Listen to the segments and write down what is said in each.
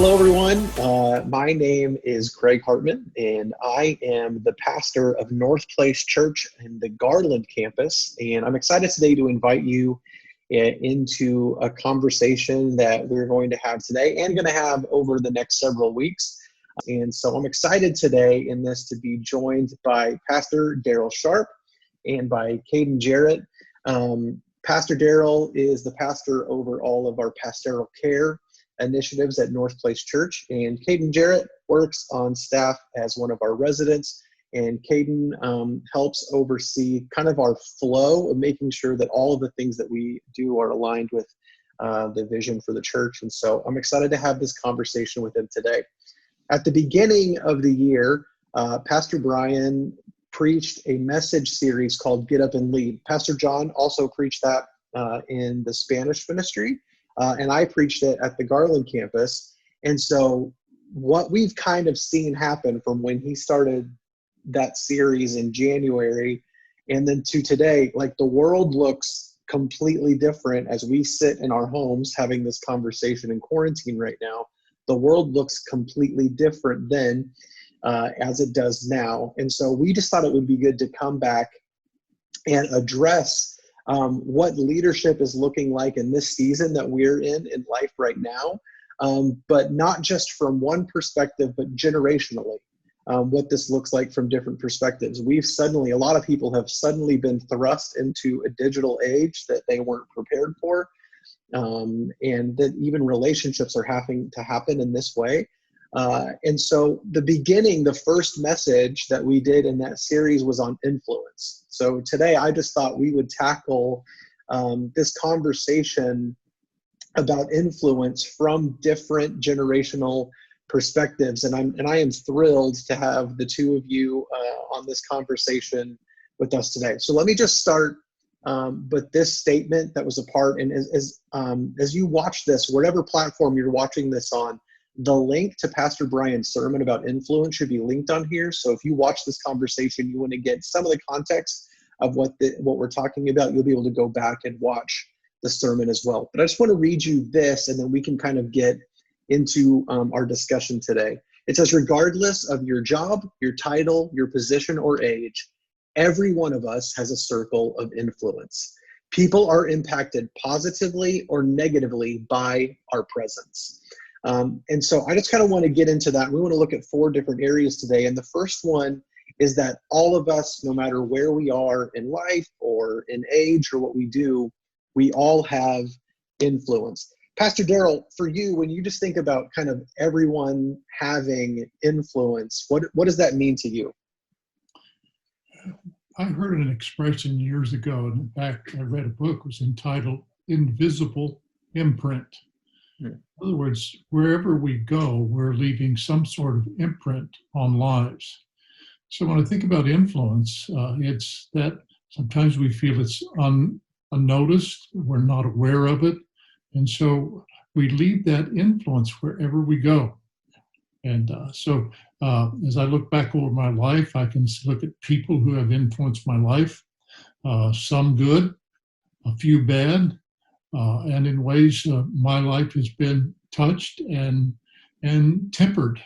Hello, everyone. My name is Greg Hartmann, and I am the pastor of North Place Church in the Garland campus. And I'm excited today to invite you into a conversation that we're going to have today and going to have over the next several weeks. And so I'm excited today in this to be joined by Pastor Daryl Sharp and by Caden Jarrett. Pastor Daryl is the pastor over all of our pastoral care initiatives at North Place Church, and Caden Jarrett works on staff as one of our residents. And Caden helps oversee kind of our flow of making sure that all of the things that we do are aligned with the vision for the church. And so I'm excited to have this conversation with him today. At the beginning of the year, Pastor Bryan preached a message series called Get Up and Lead. Pastor John also preached that in the Spanish ministry. And I preached it at the Garland campus. And so what we've kind of seen happen from when he started that series in January and then to today, like the world looks completely different as we sit in our homes having this conversation in quarantine right now. The world looks completely different then as it does now. And so we just thought it would be good to come back and address what leadership is looking like in this season that we're in life right now, but not just from one perspective, but generationally, what this looks like from different perspectives. A lot of people have suddenly been thrust into a digital age that they weren't prepared for, and that even relationships are having to happen in this way. And so the first message that we did in that series was on influence. So today I just thought we would tackle this conversation about influence from different generational perspectives. And I am thrilled to have the two of you on this conversation with us today. So let me just start with this statement that was a part, and as you watch this, whatever platform you're watching this on, the link to Pastor Bryan's sermon about influence should be linked on here. So if you watch this conversation, you want to get some of the context of what we're talking about, you'll be able to go back and watch the sermon as well. But I just want to read you this, and then we can kind of get into our discussion today. It says, regardless of your job, your title, your position, or age, every one of us has a circle of influence. People are impacted positively or negatively by our presence. And so I just kind of want to get into that. We want to look at 4 different areas today. And the first one is that all of us, no matter where we are in life or in age or what we do, we all have influence. Pastor Daryl, for you, when you just think about kind of everyone having influence, what does that mean to you? I heard an expression years ago. In fact, I read a book, it was entitled Invisible Imprint. In other words, wherever we go, we're leaving some sort of imprint on lives. So when I think about influence, it's that sometimes we feel it's unnoticed, we're not aware of it, and so we leave that influence wherever we go. And so as I look back over my life, I can look at people who have influenced my life, some good, a few bad, and in ways my life has been touched and tempered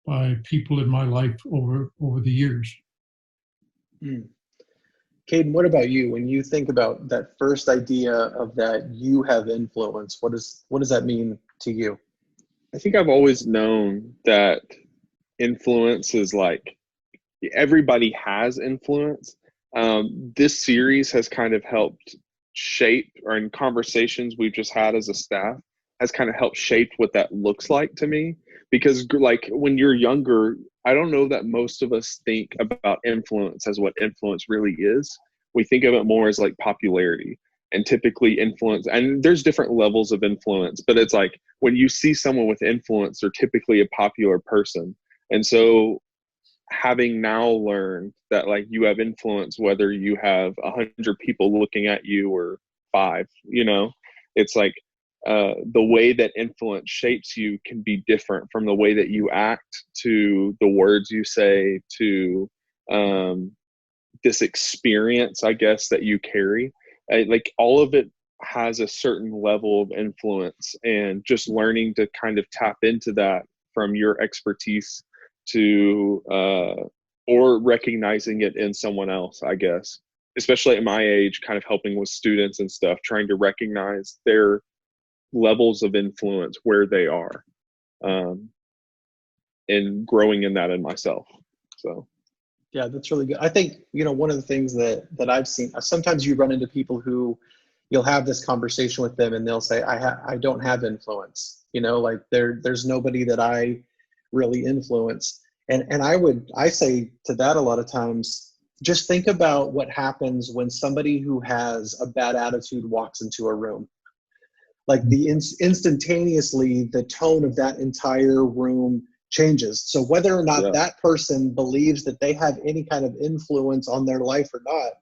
by people in my life over the years. Caden, what about you? When you think about that first idea of that you have influence, what does that mean to you? I think I've always known that influence is like everybody has influence. This series has kind of helped shape, or in conversations we've just had as a staff, has kind of helped shape what that looks like to me. Because like when you're younger, I don't know that most of us think about influence as what influence really is. We think of it more as like popularity. And typically influence, and there's different levels of influence, but it's like when you see someone with influence, they're typically a popular person. And so having now learned that like you have influence, whether you have 100 people looking at you or 5, it's like the way that influence shapes you can be different from the way that you act, to the words you say, to this experience, I guess, that you carry. Like all of it has a certain level of influence, and just learning to kind of tap into that from your expertise to or recognizing it in someone else, I guess, especially at my age, kind of helping with students and stuff, trying to recognize their levels of influence where they are, and growing in that in myself. So Yeah, that's really good. I think, one of the things that I've seen, sometimes you run into people who you'll have this conversation with them and they'll say, I don't have influence, like there's nobody that I really influence. And I say to that a lot of times, just think about what happens when somebody who has a bad attitude walks into a room. Like instantaneously, the tone of that entire room changes. So whether or not that person believes that they have any kind of influence on their life or not,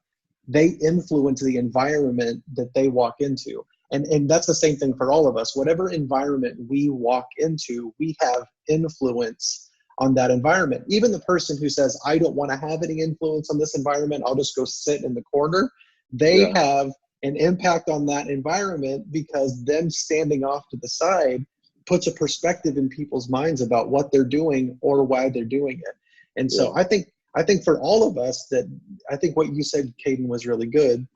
they influence the environment that they walk into. And that's the same thing for all of us. Whatever environment we walk into, we have influence on that environment. Even the person who says, I don't want to have any influence on this environment, I'll just go sit in the corner, they have an impact on that environment, because them standing off to the side puts a perspective in people's minds about what they're doing or why they're doing it. And so I think for all of us, that I think what you said, Caden, was really good,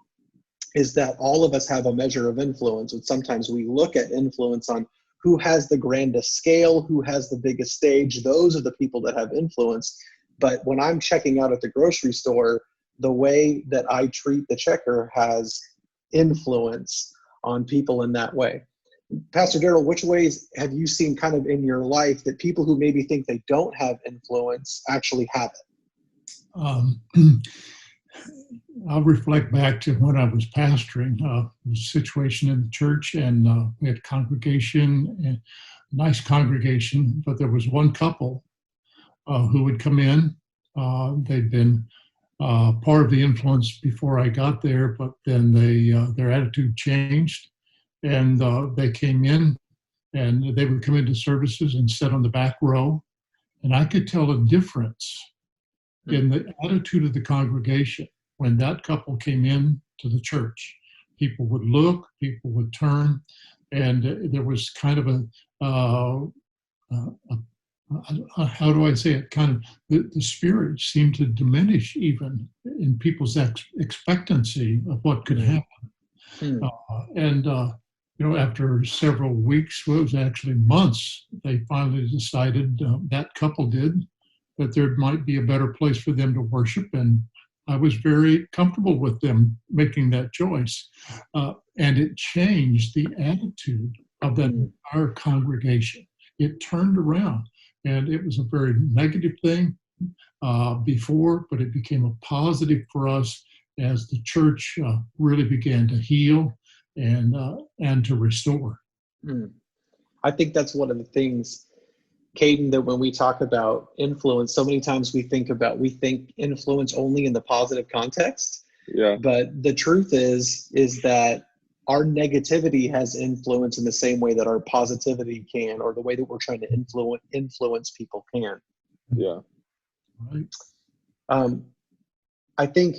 is that all of us have a measure of influence. And sometimes we look at influence on who has the grandest scale, who has the biggest stage. Those are the people that have influence. But when I'm checking out at the grocery store, the way that I treat the checker has influence on people in that way. Pastor Darrell, which ways have you seen kind of in your life that people who maybe think they don't have influence actually have it? I'll reflect back to when I was pastoring, the situation in the church, and we had congregation, and nice congregation, but there was one couple who would come in. They'd been part of the influence before I got there, but then their attitude changed, and they came in, and they would come into services and sit on the back row, and I could tell a difference in the attitude of the congregation when that couple came in to the church. People would look, people would turn, and there was kind of how do I say it? Kind of the spirit seemed to diminish even in people's expectancy of what could happen. After several weeks, well, it was actually months, they finally decided, that couple did, that there might be a better place for them to worship. And I was very comfortable with them making that choice. And it changed the attitude of that entire congregation. It turned around, and it was a very negative thing before, but it became a positive for us as the church really began to heal and to restore. I think that's one of the things, Caden, that when we talk about influence, so many times we think influence only in the positive context. Yeah. But the truth is that our negativity has influence in the same way that our positivity can, or the way that we're trying to influence people can. Yeah. Right. I think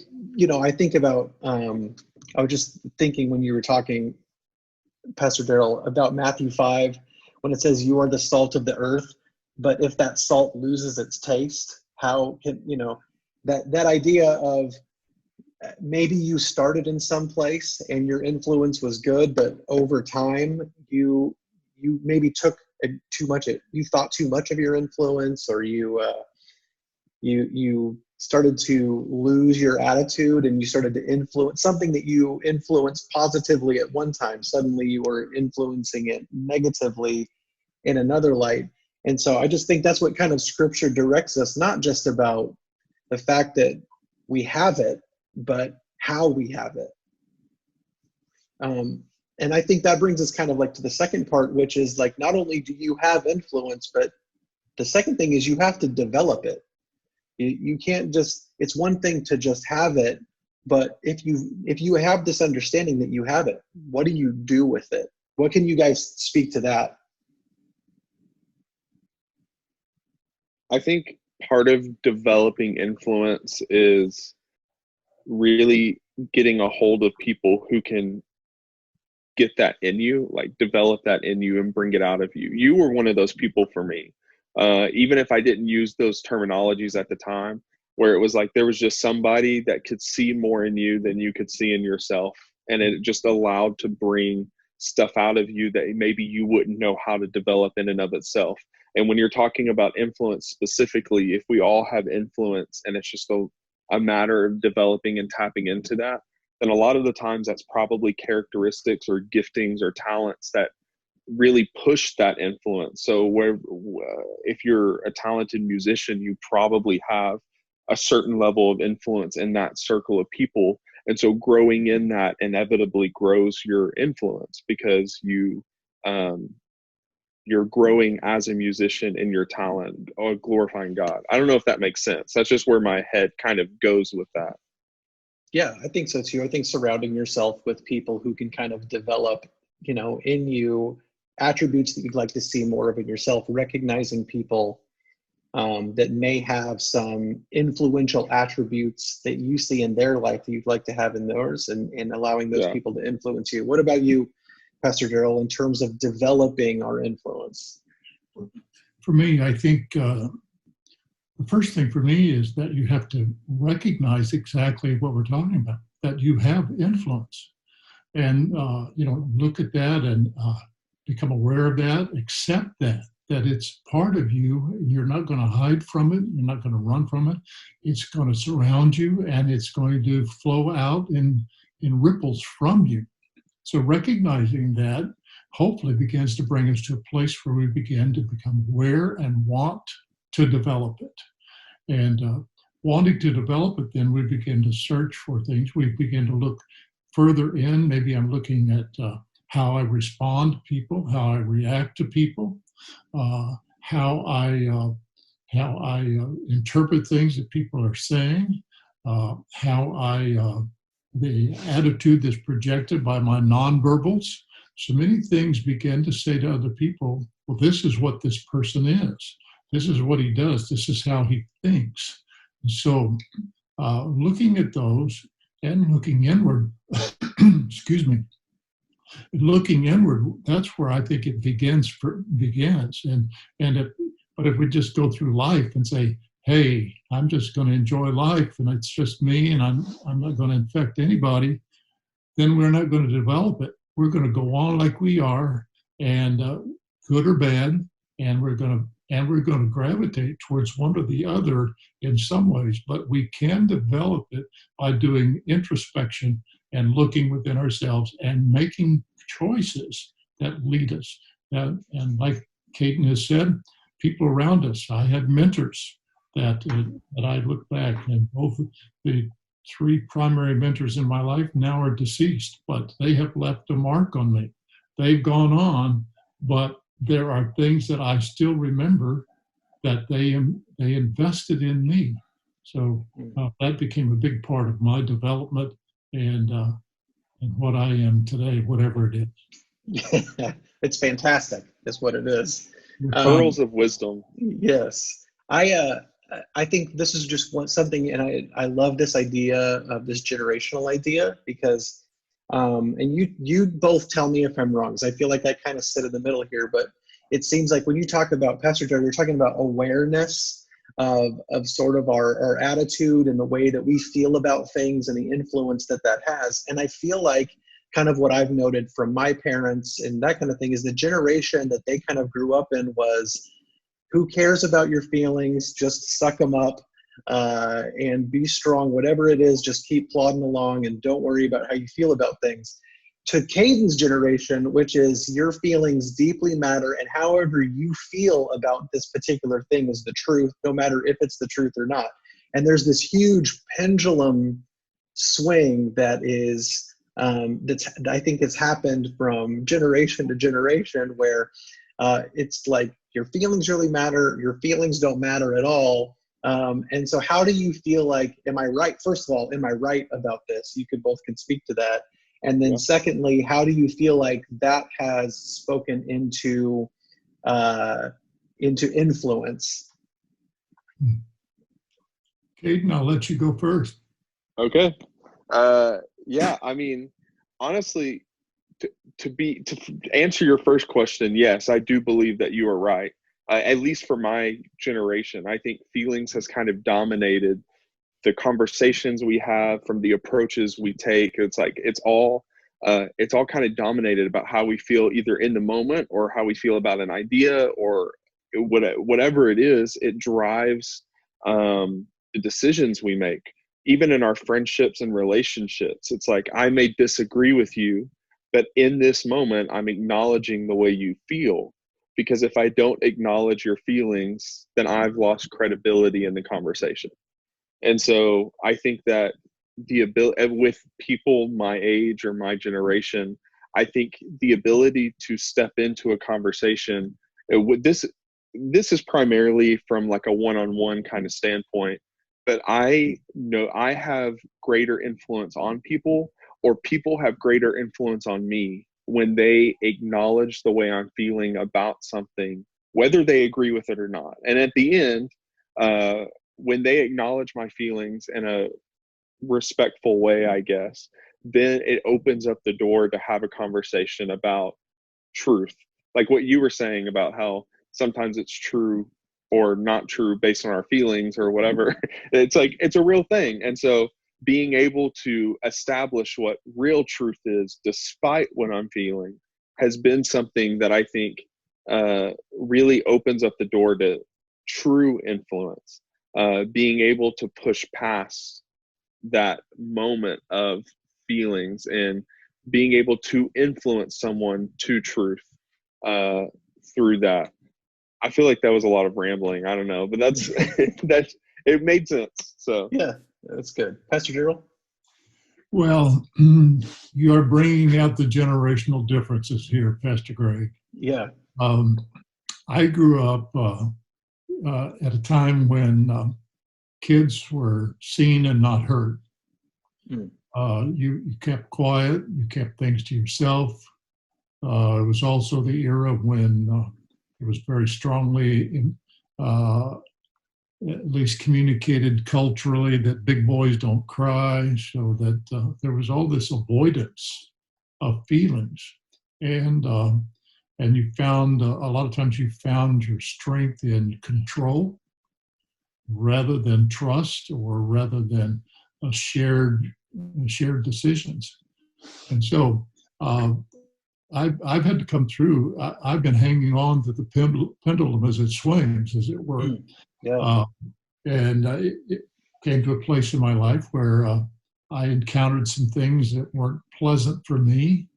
about, I was just thinking when you were talking, Pastor Darrell, about Matthew 5, when it says you are the salt of the earth, but if that salt loses its taste, how can, that idea of maybe you started in some place and your influence was good, but over time you maybe took too much, you thought too much of your influence, or you started to lose your attitude, and you started to influence something that you influenced positively at one time. Suddenly you were influencing it negatively in another light. And so I just think that's what kind of scripture directs us, not just about the fact that we have it, but how we have it. And I think that brings us kind of like to the second part, which is like, not only do you have influence, but the second thing is you have to develop it. You can't just, it's one thing to just have it, but if you have this understanding that you have it, what do you do with it? What can you guys speak to that? I think part of developing influence is really getting a hold of people who can get that in you, like develop that in you and bring it out of you. You were one of those people for me. Even if I didn't use those terminologies at the time, where it was like there was just somebody that could see more in you than you could see in yourself. And it just allowed to bring stuff out of you that maybe you wouldn't know how to develop in and of itself. And when you're talking about influence specifically, if we all have influence and it's just a matter of developing and tapping into that, then a lot of the times that's probably characteristics or giftings or talents that really push that influence. So where if you're a talented musician, you probably have a certain level of influence in that circle of people. And so growing in that inevitably grows your influence because you're growing as a musician in your talent or glorifying God. I don't know if that makes sense. That's just where my head kind of goes with that. Yeah, I think so too. I think surrounding yourself with people who can kind of develop, in you attributes that you'd like to see more of in yourself, recognizing people that may have some influential attributes that you see in their life that you'd like to have in theirs, and allowing those people to influence you. What about you, Pastor Darrell, in terms of developing our influence? For me, I think the first thing for me is that you have to recognize exactly what we're talking about, that you have influence. And, look at that and become aware of that, accept that it's part of you. You're not going to hide from it. You're not going to run from it. It's going to surround you, and it's going to flow out in ripples from you. So recognizing that hopefully begins to bring us to a place where we begin to become aware and want to develop it. And wanting to develop it, then we begin to search for things. We begin to look further in. Maybe I'm looking at how I respond to people, how I react to people, how I interpret things that people are saying, the attitude that's projected by my nonverbals. So many things begin to say to other people, well, this is what this person is. This is what he does. This is how he thinks. So looking at those and looking inward, excuse me, looking inward, that's where I think it begins. But if we just go through life and say, hey, I'm just going to enjoy life and it's just me and I'm not going to infect anybody, then we're not going to develop it. We're going to go on like we are, and good or bad, and we're going to gravitate towards one or the other in some ways. But we can develop it by doing introspection and looking within ourselves and making choices that lead us. And like Caden has said, people around us. I had mentors that I look back, and both the three primary mentors in my life now are deceased, but they have left a mark on me. They've gone on, but there are things that I still remember that they invested in me. So that became a big part of my development and what I am today, whatever it is. It's fantastic. That's what it is. Pearls of wisdom. Yes. I think this is just something, and I love this idea of this generational idea because, and you both tell me if I'm wrong, because I feel like I kind of sit in the middle here, but it seems like when you talk about, Pastor Joe, you're talking about awareness of sort of our attitude and the way that we feel about things and the influence that has. And I feel like kind of what I've noted from my parents and that kind of thing is the generation that they kind of grew up in was, who cares about your feelings? Just suck them up and be strong. Whatever it is, just keep plodding along and don't worry about how you feel about things. To Caden's generation, which is your feelings deeply matter, and however you feel about this particular thing is the truth, no matter if it's the truth or not. And there's this huge pendulum swing that is that I think has happened from generation to generation, where it's like your feelings really matter, your feelings don't matter at all. And so how do you feel like, am I right? First of all, am I right about this? You could both can speak to that. And then secondly, how do you feel like that has spoken into influence? Caden, I'll let you go first. Okay. Yeah, I mean, honestly, to answer your first question, yes, I do believe that you are right. At least for my generation, I think feelings has kind of dominated the conversations we have, from the approaches we take. It's like it's all kind of dominated about how we feel either in the moment, or how we feel about an idea, or whatever it is. It drives the decisions we make, even in our friendships and relationships. It's like, I may disagree with you, but in this moment, I'm acknowledging the way you feel. Because if I don't acknowledge your feelings, then I've lost credibility in the conversation. And so I think that the ability with people my age or my generation, I think the ability to step into a conversation, this is primarily from like a one-on-one kind of standpoint, but I know I have greater influence on people, or people have greater influence on me, when they acknowledge the way I'm feeling about something, whether they agree with it or not. And at the end, when they acknowledge my feelings in a respectful way, I guess, then it opens up the door to have a conversation about truth. Like what you were saying about how sometimes it's true or not true based on our feelings or whatever. It's like, it's a real thing. And so being able to establish what real truth is, despite what I'm feeling, has been something that I think really opens up the door to true influence. Being able to push past that moment of feelings and being able to influence someone to truth through that. I feel like that was a lot of rambling. I don't know, but that's it made sense. So Yeah, that's good. Pastor Gerald? Well, you are bringing out the generational differences here, Pastor Greg. Yeah. I grew up at a time when kids were seen and not heard. You kept quiet, you kept things to yourself. It was also the era when it was very strongly at least communicated culturally that big boys don't cry, so that there was all this avoidance of feelings. And you found, a lot of times you found your strength in control rather than trust, or rather than shared decisions. And so I've had to come through. I've been hanging on to the pendulum as it swings, as it were. Yeah. And it came to a place in my life where I encountered some things that weren't pleasant for me,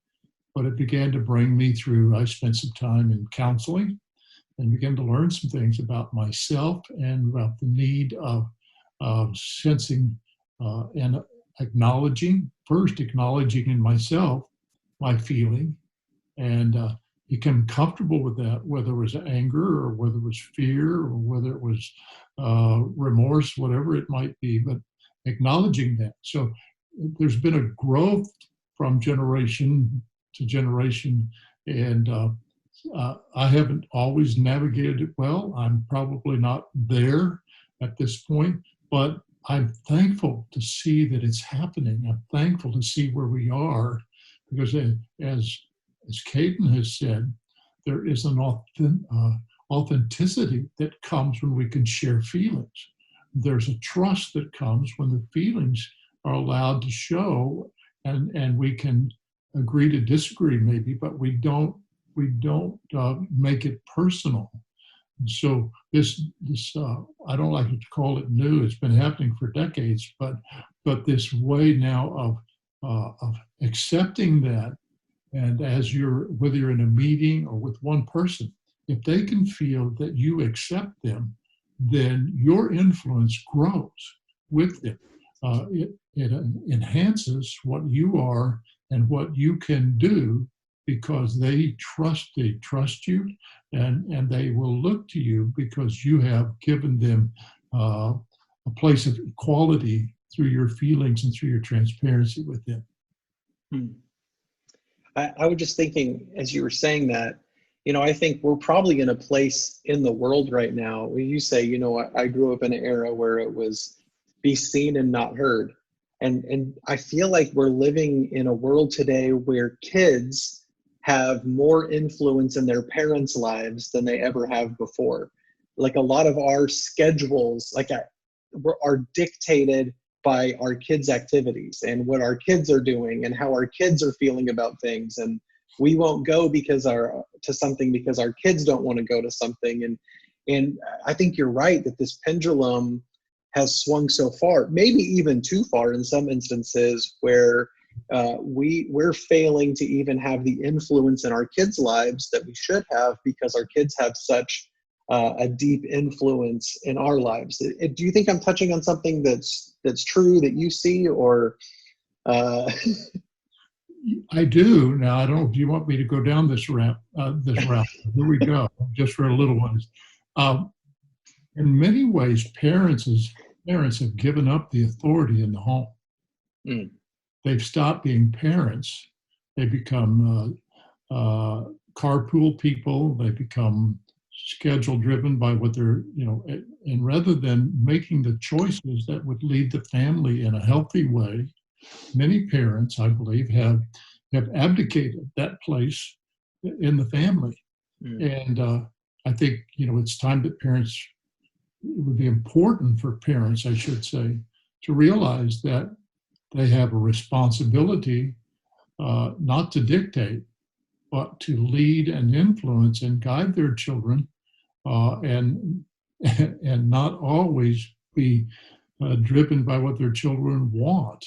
but it began to bring me through. I spent some time in counseling and began to learn some things about myself and about the need of sensing and acknowledging in myself my feeling, and become comfortable with that, whether it was anger or whether it was fear or whether it was remorse, whatever it might be, but acknowledging that. So there's been a growth from generation to generation, and I haven't always navigated it well. I'm probably not there at this point, but I'm thankful to see that it's happening. I'm thankful to see where we are, because as Caden has said, there is an authenticity that comes when we can share feelings. There's a trust that comes when the feelings are allowed to show, and we can agree to disagree maybe, but we don't make it personal. And so this I don't like to call it new. It's been happening for decades, but this way now of accepting that. And whether you're in a meeting or with one person, if they can feel that you accept them, then your influence grows with them. It enhances what you are and what you can do, because they trust you, and they will look to you because you have given them a place of equality through your feelings and through your transparency with them. I was just thinking, as you were saying that, I think we're probably in a place in the world right now where you say, I grew up in an era where it was be seen and not heard. And I feel like we're living in a world today where kids have more influence in their parents' lives than they ever have before. Like a lot of our schedules, are dictated by our kids' activities and what our kids are doing and how our kids are feeling about things. And we won't go to something because our kids don't want to go to something. And I think you're right that this pendulum has swung so far, maybe even too far in some instances, where we're failing to even have the influence in our kids' lives that we should have because our kids have such a deep influence in our lives. Do you think I'm touching on something that's true that you see, or? I do. Now, I don't know if you want me to go down this route. Here we go, just for a little one. In many ways, parents have given up the authority in the home. Mm. They've stopped being parents. They become carpool people. They become schedule driven by what they're, and rather than making the choices that would lead the family in a healthy way, many parents, I believe, have abdicated that place in the family. And I think, it's time that it would be important for parents, I should say, to realize that they have a responsibility not to dictate, but to lead and influence and guide their children, and not always be driven by what their children want.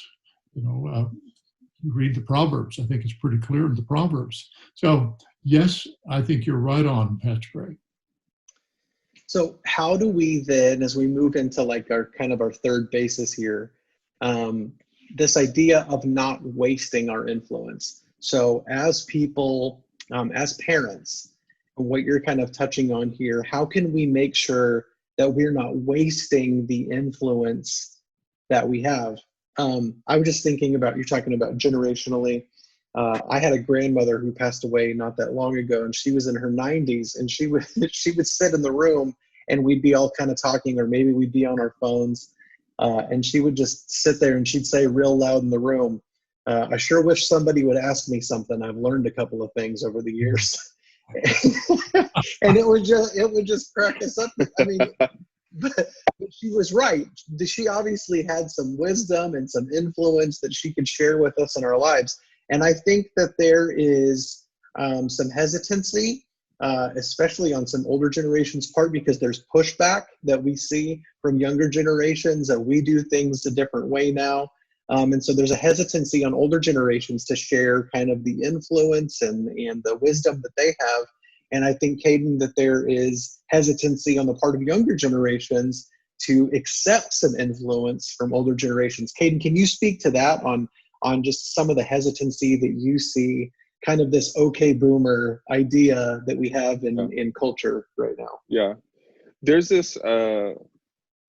You read the Proverbs. I think it's pretty clear in the Proverbs. So yes, I think you're right on, Pastor Greg. So how do we then, as we move into like our third basis here, this idea of not wasting our influence? So as people, as parents, what you're kind of touching on here, how can we make sure that we're not wasting the influence that we have? I was just thinking about, you're talking about generationally. I had a grandmother who passed away not that long ago, and she was in her 90s, and she would sit in the room and we'd be all kind of talking, or maybe we'd be on our phones, and she would just sit there and she'd say real loud in the room, I sure wish somebody would ask me something. I've learned a couple of things over the years. And it would just crack us up. I mean, but she was right. She obviously had some wisdom and some influence that she could share with us in our lives. And I think that there is some hesitancy, especially on some older generations' part, because there's pushback that we see from younger generations, that we do things a different way now. And so there's a hesitancy on older generations to share kind of the influence and the wisdom that they have. And I think, Caden, that there is hesitancy on the part of younger generations to accept some influence from older generations. Caden, can you speak to that on just some of the hesitancy that you see, kind of this okay boomer idea that we have in culture right now? Yeah. There's this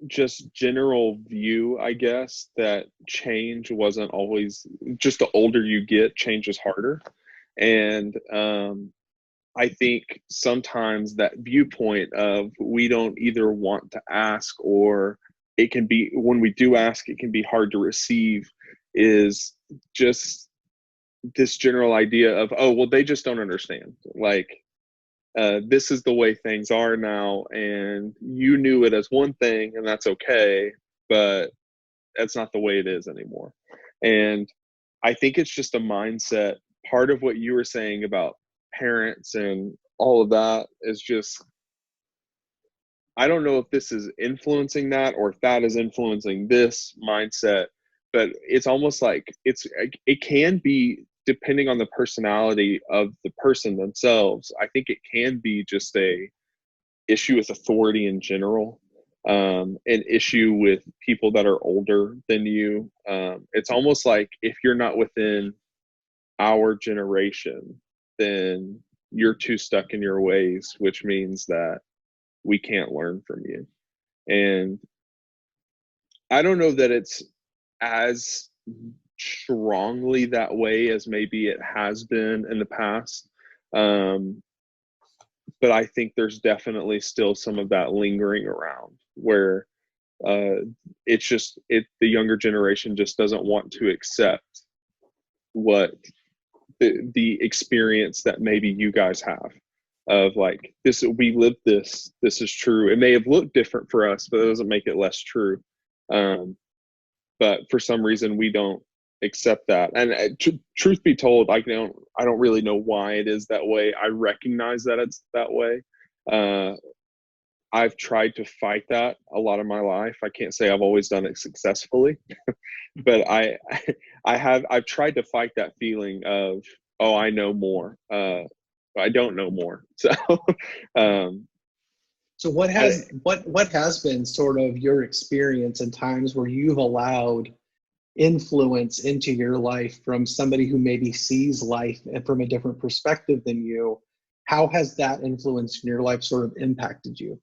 just general view, I guess, that change wasn't always, just the older you get, change is harder. And I think sometimes that viewpoint of we don't either want to ask, or it can be, when we do ask, it can be hard to receive, is just this general idea of, oh, well, they just don't understand. Like, this is the way things are now, and you knew it as one thing, and that's okay, but that's not the way it is anymore. And I think it's just a mindset. Part of what you were saying about parents and all of that is just, I don't know if this is influencing that or if that is influencing this mindset, but it's almost like it can be, depending on the personality of the person themselves. I think it can be just a issue with authority in general, an issue with people that are older than you. It's almost like if you're not within our generation, then you're too stuck in your ways, which means that we can't learn from you. And I don't know that it's as strongly that way as maybe it has been in the past. But I think there's definitely still some of that lingering around, where it's just the younger generation just doesn't want to accept what the experience that maybe you guys have of like this. We lived this. This is true. It may have looked different for us, but it doesn't make it less true. But for some reason, we don't accept that. And truth be told, I don't really know why it is that way. I recognize that it's that way. I've tried to fight that a lot of my life. I can't say I've always done it successfully, but I've tried to fight that feeling of, oh, I know more. I don't know more. So, so what has been sort of your experience in times where you've allowed influence into your life from somebody who maybe sees life from a different perspective than you? How has that influence in your life sort of impacted you?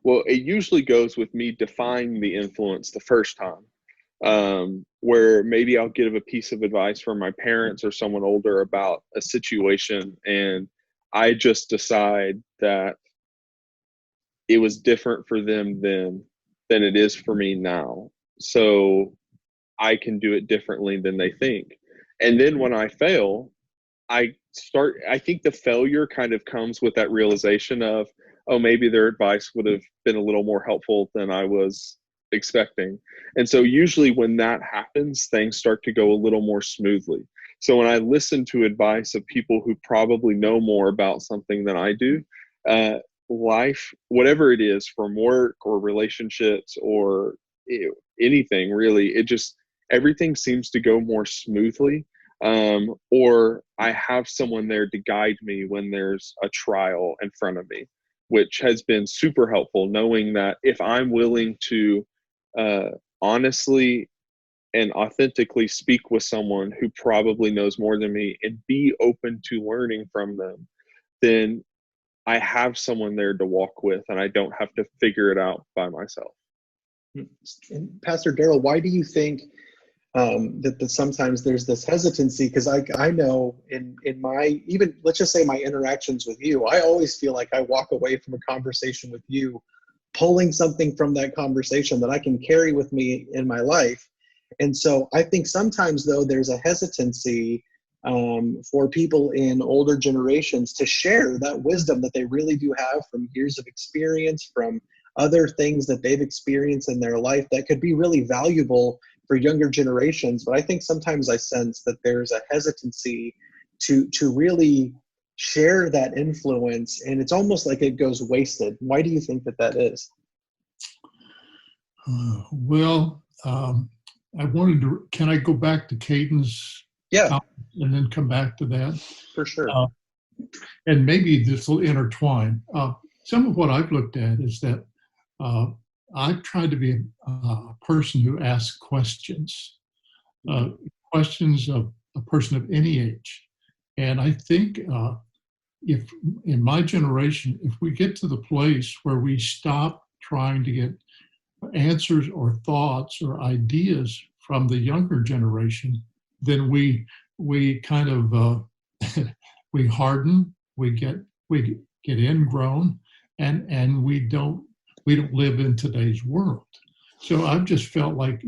Well, it usually goes with me defying the influence the first time, where maybe I'll give a piece of advice from my parents or someone older about a situation, and I just decide that it was different for them then than it is for me now. So I can do it differently than they think. And then when I fail, I think the failure kind of comes with that realization of, oh, maybe their advice would have been a little more helpful than I was expecting. And so usually when that happens, things start to go a little more smoothly. So when I listen to advice of people who probably know more about something than I do, life, whatever it is, from work or relationships or anything really, everything seems to go more smoothly. Or I have someone there to guide me when there's a trial in front of me, which has been super helpful, knowing that if I'm willing to honestly and authentically speak with someone who probably knows more than me and be open to learning from them, then I have someone there to walk with and I don't have to figure it out by myself. And Pastor Daryl, why do you think that sometimes there's this hesitancy? Because I know in my, even let's just say my interactions with you, I always feel like I walk away from a conversation with you pulling something from that conversation that I can carry with me in my life. And so I think sometimes though there's a hesitancy for people in older generations to share that wisdom that they really do have from years of experience, from other things that they've experienced in their life that could be really valuable for younger generations. But I think sometimes I sense that there's a hesitancy to really share that influence, and it's almost like it goes wasted. Why do you think that is? I wanted to, can I go back to Caden's comment and then come back to that? For sure. And maybe this will intertwine. Some of what I've looked at is that I've tried to be a person who asks questions, questions of a person of any age. And I think if in my generation, if we get to the place where we stop trying to get answers or thoughts or ideas from the younger generation, then we kind of we harden, we get ingrown, and we don't live in today's world. So I've just felt like,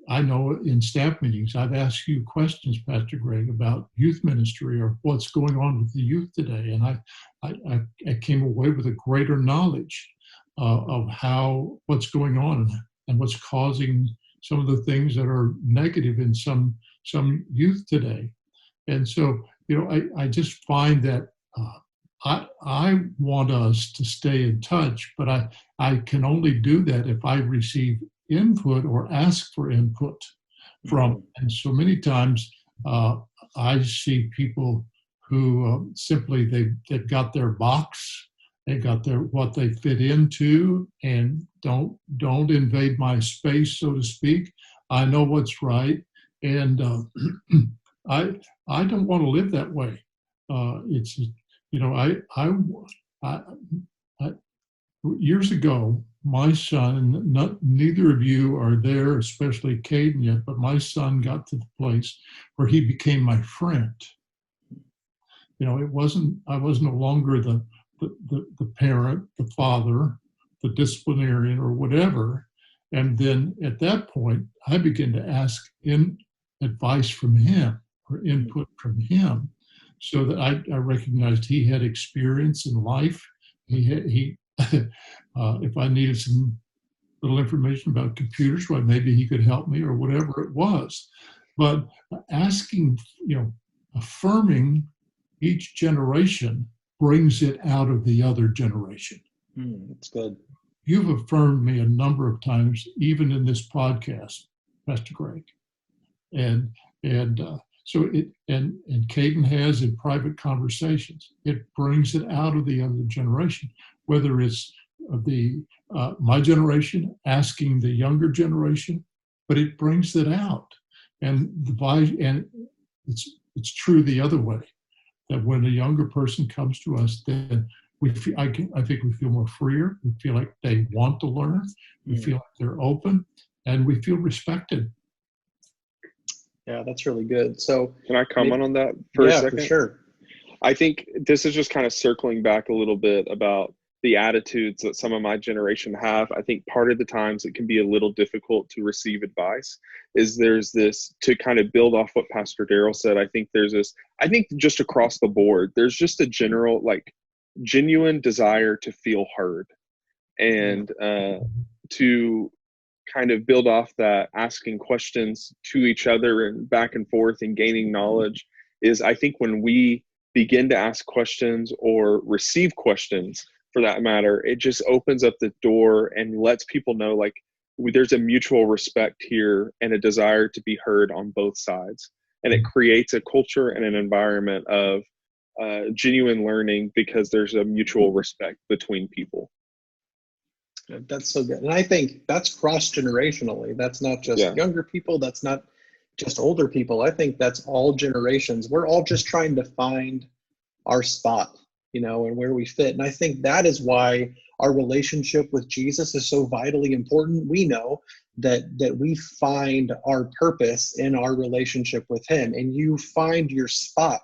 I know in staff meetings, I've asked you questions, Pastor Greg, about youth ministry or what's going on with the youth today. And I came away with a greater knowledge of what's going on and what's causing some of the things that are negative in some youth today. And so, I just find that I want us to stay in touch, but I can only do that if I receive input or ask for input from. And so many times I see people who simply they've got their box, they got what they fit into, and don't invade my space, so to speak. I know what's right, and I don't want to live that way. It's years ago, my son, neither of you are there, especially Caden yet, but my son got to the place where he became my friend. I was no longer the parent, the father, the disciplinarian or whatever. And then at that point, I begin to ask advice from him or input from him, so that I recognized he had experience in life. He if I needed some little information about computers, well, maybe he could help me or whatever it was. But asking, affirming each generation brings it out of the other generation. That's good. You've affirmed me a number of times, even in this podcast, Pastor Greg, and so Caden has in private conversations. It brings it out of the other generation, whether it's my generation asking the younger generation, but it brings it out, and it's true the other way, that when a younger person comes to us, then I think we feel more freer. We feel like they want to learn. We feel like they're open, and we feel respected. Yeah, that's really good. So can I comment on that for a second? For sure. I think this is just kind of circling back a little bit about the attitudes that some of my generation have. I think part of the times it can be a little difficult to receive advice is there's this, to kind of build off what Pastor Darrell said, I think just across the board, there's just a general, genuine desire to feel heard, and to kind of build off that, asking questions to each other and back and forth and gaining knowledge is, I think, when we begin to ask questions or receive questions for that matter, it just opens up the door and lets people know there's a mutual respect here and a desire to be heard on both sides. And it creates a culture and an environment of genuine learning because there's a mutual respect between people. That's so good. And I think that's cross-generationally. That's not just younger people. That's not just older people. I think that's all generations. We're all just trying to find our spot, and where we fit. And I think that is why our relationship with Jesus is so vitally important. We know that we find our purpose in our relationship with him, and you find your spot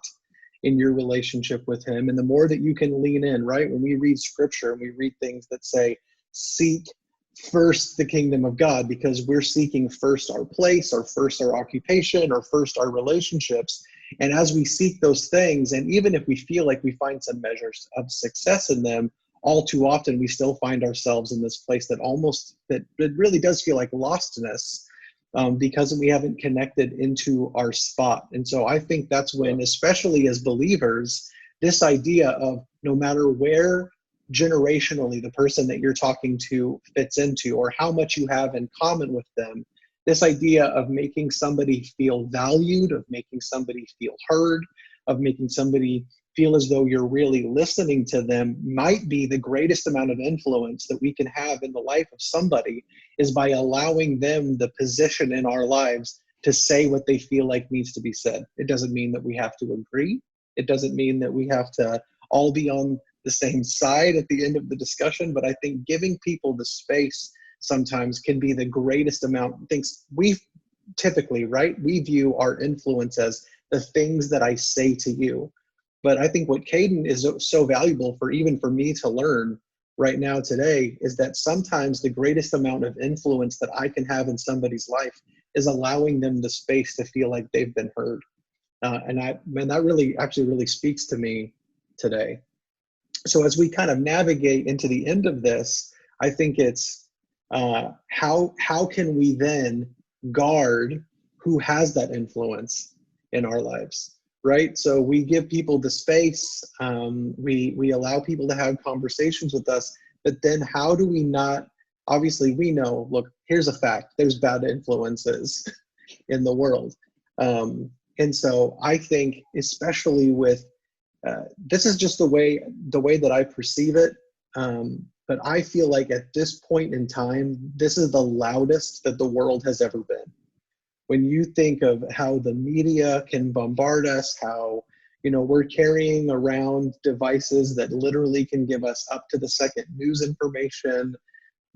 in your relationship with him. And the more that you can lean in, right? When we read scripture and we read things that say, seek first the kingdom of God, because we're seeking first our place, or first our occupation, or first our relationships. And as we seek those things, and even if we feel like we find some measures of success in them, all too often we still find ourselves in this place that it really does feel like lostness, because we haven't connected into our spot. And so I think that's when, especially as believers, this idea of no matter where generationally the person that you're talking to fits into, or how much you have in common with them, this idea of making somebody feel valued, of making somebody feel heard, of making somebody feel as though you're really listening to them, might be the greatest amount of influence that we can have in the life of somebody, is by allowing them the position in our lives to say what they feel like needs to be said. It doesn't mean that we have to agree. It doesn't mean that we have to all be on the same side at the end of the discussion, but I think giving people the space sometimes can be the greatest amount. Things we typically, right, we view our influence as the things that I say to you. But I think what Caden is so valuable for, even for me to learn right now today, is that sometimes the greatest amount of influence that I can have in somebody's life is allowing them the space to feel like they've been heard. And that really speaks to me today. So as we kind of navigate into the end of this, I think it's how can we then guard who has that influence in our lives, right? So we give people the space, we allow people to have conversations with us, but then how do we not, obviously we know, look, here's a fact, there's bad influences in the world. And so I think, especially with, this is just the way that I perceive it. But I feel like at this point in time, this is the loudest that the world has ever been. When you think of how the media can bombard us, how, we're carrying around devices that literally can give us up to the second news information,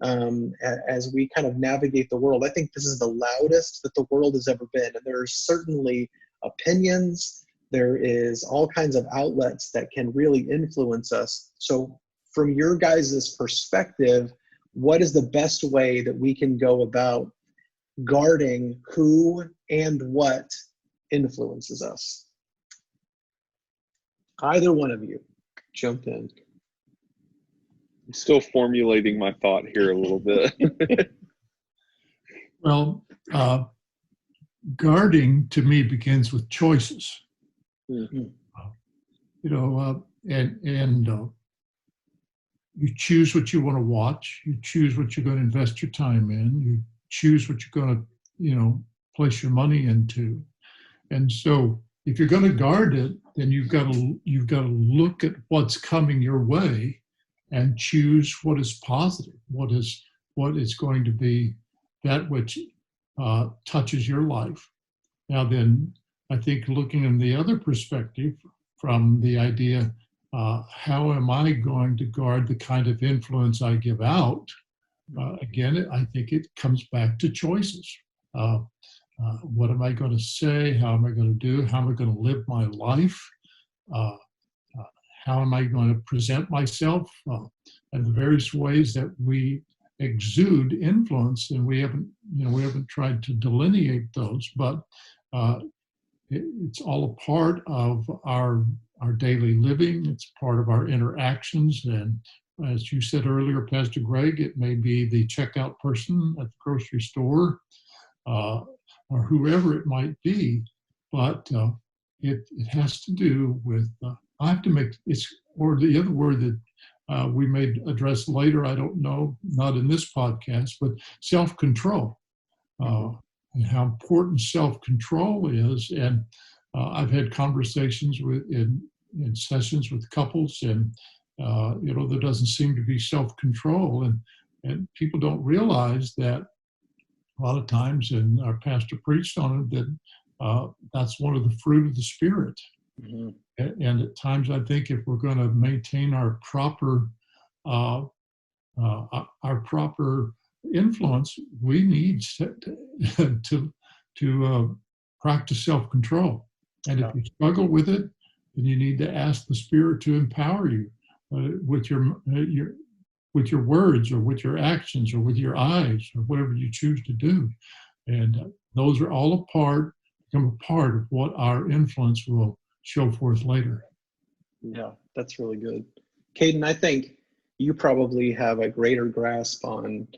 as we kind of navigate the world, I think this is the loudest that the world has ever been. And there are certainly opinions, there is all kinds of outlets that can really influence us. So from your guys' perspective, what is the best way that we can go about guarding who and what influences us? Either one of you, jump in. I'm still formulating my thought here a little bit. Well, guarding to me begins with choices. Mm-hmm. And you choose what you want to watch. You choose what you're going to invest your time in. You choose what you're going to, place your money into. And so, if you're going to guard it, then you've got to look at what's coming your way, and choose what is positive, what is going to be that which touches your life. Now, then, I think looking in the other perspective, from the idea, how am I going to guard the kind of influence I give out? Again, I think it comes back to choices. What am I going to say? How am I going to do? How am I going to live my life? How am I going to present myself? And the various ways that we exude influence, and we haven't tried to delineate those, but it's all a part of our daily living. It's part of our interactions. And as you said earlier, Pastor Greg, it may be the checkout person at the grocery store, or whoever it might be, but it has to do with, I have to make, or the other word that we may address later, I don't know, not in this podcast, but self-control. And how important self-control is. And I've had conversations in sessions with couples, and there doesn't seem to be self-control, and people don't realize that a lot of times, and our pastor preached on it, that that's one of the fruit of the Spirit. Mm-hmm. And at times, I think if we're going to maintain our proper influence, we need to practice self-control. And if you struggle with it, then you need to ask the Spirit to empower you with your words, or with your actions, or with your eyes, or whatever you choose to do. And those are all become a part of what our influence will show forth later. Yeah, that's really good. Caden, I think you probably have a greater grasp on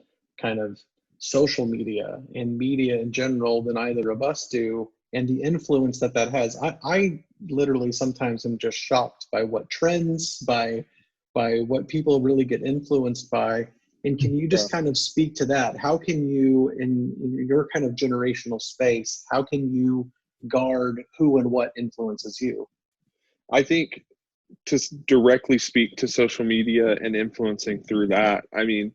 kind of social media and media in general than either of us do, and the influence that has. I literally sometimes am just shocked by what trends, by what people really get influenced by. And can you just kind of speak to that? How can you, in your kind of generational space, how can you guard who and what influences you? I think to directly speak to social media and influencing through that, I mean,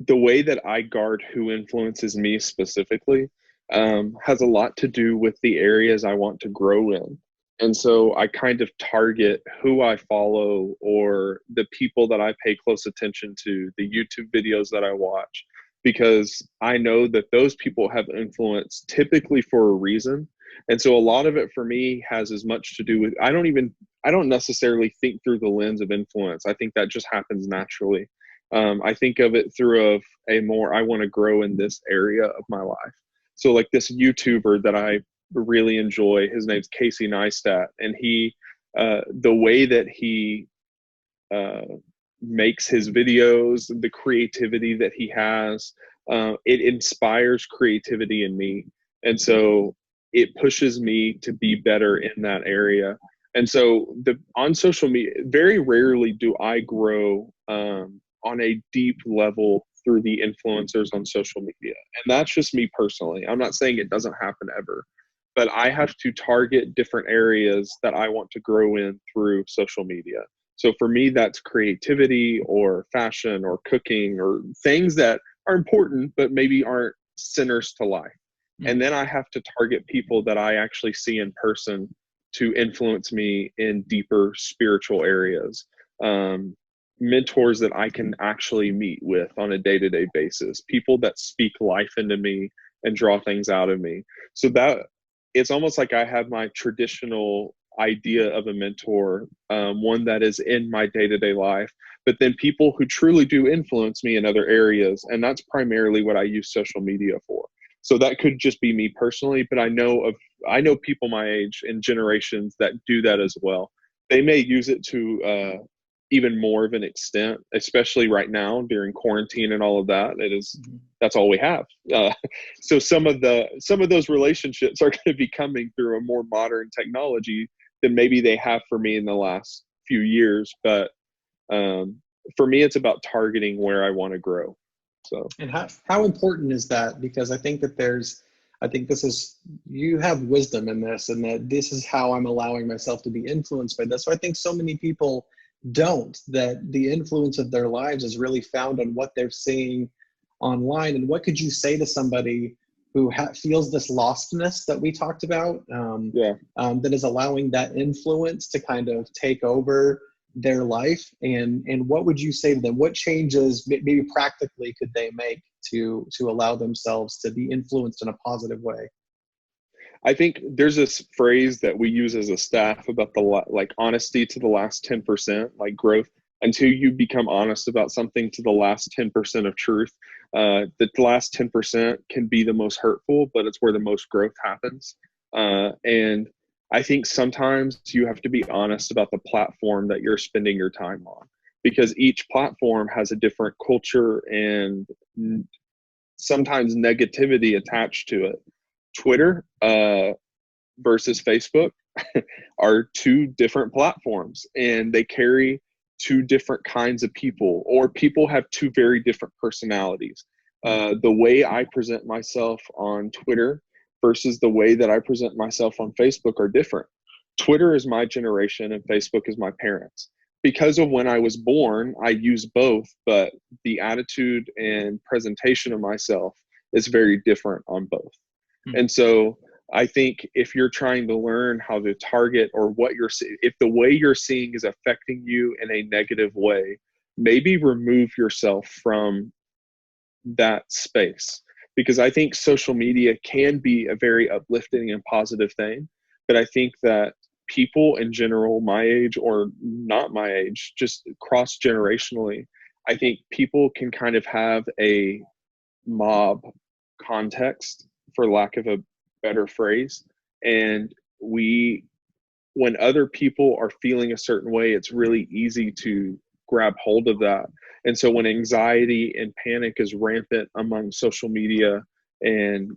the way that I guard who influences me specifically has a lot to do with the areas I want to grow in. And so I kind of target who I follow, or the people that I pay close attention to, the YouTube videos that I watch, because I know that those people have influence typically for a reason. And so a lot of it for me has as much to do with, I don't necessarily think through the lens of influence. I think that just happens naturally. I think of it through a more, I want to grow in this area of my life. So like this YouTuber that I really enjoy, his name's Casey Neistat, and he, the way that he makes his videos, the creativity that he has, it inspires creativity in me. And so it pushes me to be better in that area. And so on social media, very rarely do I grow on a deep level through the influencers on social media. And that's just me personally. I'm not saying it doesn't happen ever, but I have to target different areas that I want to grow in through social media. So for me, that's creativity, or fashion, or cooking, or things that are important, but maybe aren't centers to life. And then I have to target people that I actually see in person to influence me in deeper spiritual areas. Mentors that I can actually meet with on a day-to-day basis, people that speak life into me and draw things out of me. So that it's almost like I have my traditional idea of a mentor, one that is in my day-to-day life, but then people who truly do influence me in other areas. And that's primarily what I use social media for. So that could just be me personally, but I know people my age and generations that do that as well. They may use it to even more of an extent, especially right now during quarantine and all of that. That's all we have. So some of those relationships are going to be coming through a more modern technology than maybe they have for me in the last few years. But for me, it's about targeting where I want to grow. So, and how important is that? Because I think you have wisdom in this, and that this is how I'm allowing myself to be influenced by this. So I think so many people don't, that the influence of their lives is really found on what they're seeing online. And what could you say to somebody who feels this lostness that we talked about, that is allowing that influence to kind of take over their life? And what would you say to them? What changes maybe practically could they make to allow themselves to be influenced in a positive way? I think there's this phrase that we use as a staff about like honesty to the last 10%, like growth. Until you become honest about something to the last 10% of truth, the last 10% can be the most hurtful, but it's where the most growth happens. And I think sometimes you have to be honest about the platform that you're spending your time on, because each platform has a different culture and sometimes negativity attached to it. Twitter versus Facebook are two different platforms, and they carry two different kinds of people, or people have two very different personalities. The way I present myself on Twitter versus the way that I present myself on Facebook are different. Twitter is my generation and Facebook is my parents. Because of when I was born, I use both, but the attitude and presentation of myself is very different on both. And so I think if you're trying to learn how to target, or if the way you're seeing is affecting you in a negative way, maybe remove yourself from that space. Because I think social media can be a very uplifting and positive thing. But I think that people in general, my age or not my age, just cross generationally, I think people can kind of have a mob context, for lack of a better phrase. And when other people are feeling a certain way, it's really easy to grab hold of that. And so when anxiety and panic is rampant among social media and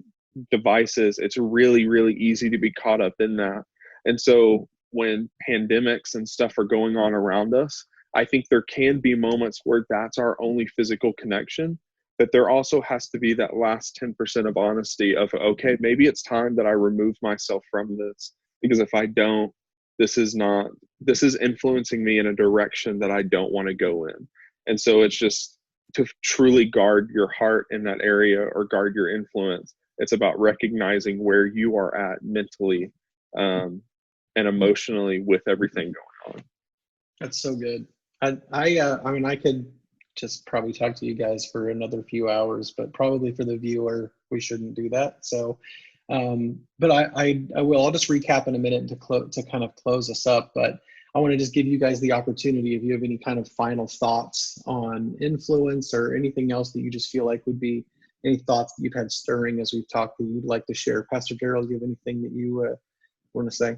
devices, it's really, really easy to be caught up in that. And so when pandemics and stuff are going on around us, I think there can be moments where that's our only physical connection. But there also has to be that last 10% of honesty of, okay, maybe it's time that I remove myself from this, because if I don't, this is influencing me in a direction that I don't want to go in. And so it's just to truly guard your heart in that area, or guard your influence. It's about recognizing where you are at mentally and emotionally with everything going on. That's so good. I mean, I could just probably talk to you guys for another few hours, but probably for the viewer, we shouldn't do that. So, but I will. I'll just recap in a minute to kind of close us up. But I want to just give you guys the opportunity, if you have any kind of final thoughts on influence, or anything else that you just feel like would be any thoughts that you've had stirring as we've talked that you'd like to share. Pastor Gerald, do you have anything that you want to say?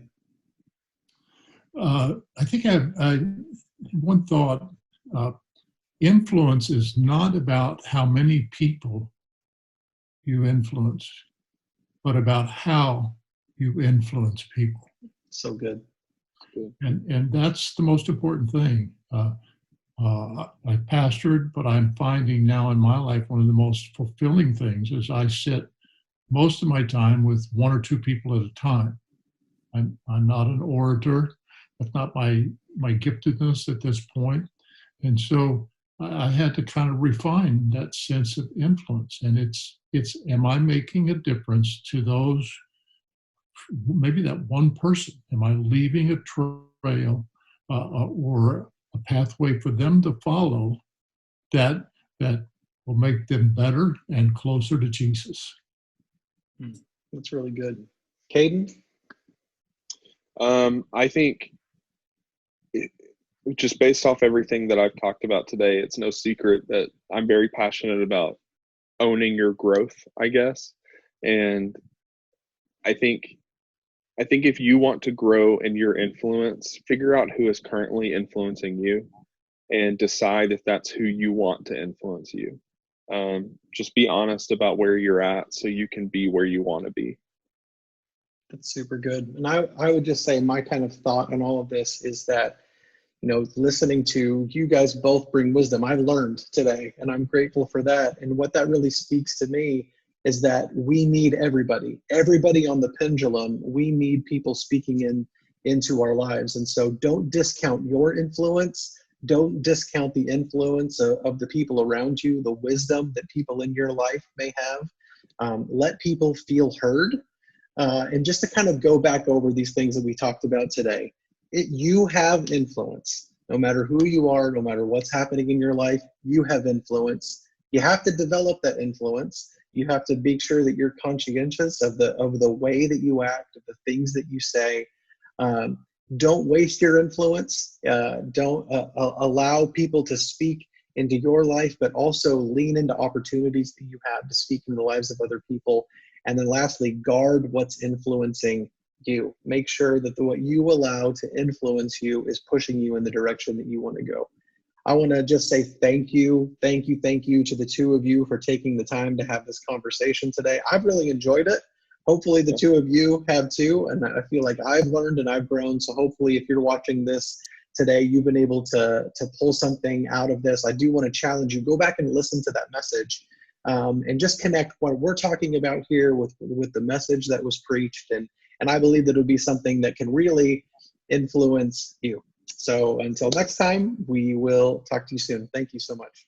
I think I one thought. Influence is not about how many people you influence, but about how you influence people. So good. And that's the most important thing. I pastored, but I'm finding now in my life one of the most fulfilling things is I sit most of my time with one or two people at a time. I'm not an orator. That's not my giftedness at this point. And so I had to kind of refine that sense of influence. And it's am I making a difference to those, maybe that one person? Am I leaving a trail or a pathway for them to follow that will make them better and closer to Jesus? That's really good. Caden? I think just based off everything that I've talked about today, it's no secret that I'm very passionate about owning your growth, I guess. And I think if you want to grow in your influence, figure out who is currently influencing you and decide if that's who you want to influence you. Just be honest about where you're at so you can be where you want to be. That's super good. And I would just say my kind of thought on all of this is that, listening to you guys both bring wisdom. I learned today, and I'm grateful for that. And what that really speaks to me is that we need everybody on the pendulum. We need people speaking into our lives. And so don't discount your influence. Don't discount the influence of the people around you, the wisdom that people in your life may have. Let people feel heard. And just to kind of go back over these things that we talked about today, you have influence. No matter who you are, no matter what's happening in your life, you have influence. You have to develop that influence. You have to make sure that you're conscientious of the way that you act, of the things that you say. Don't waste your influence. Don't allow people to speak into your life, but also lean into opportunities that you have to speak in the lives of other people. And then lastly, guard what's influencing you. Make sure that what you allow to influence you is pushing you in the direction that you want to go. I want to just say thank you to the two of you for taking the time to have this conversation today. I've really enjoyed it. Hopefully the two of you have too, and I feel like I've learned and I've grown. So hopefully if you're watching this today, you've been able to pull something out of this. I do want to challenge you, go back and listen to that message. And just connect what we're talking about here with the message that was preached. And I believe that it'll be something that can really influence you. So until next time, we will talk to you soon. Thank you so much.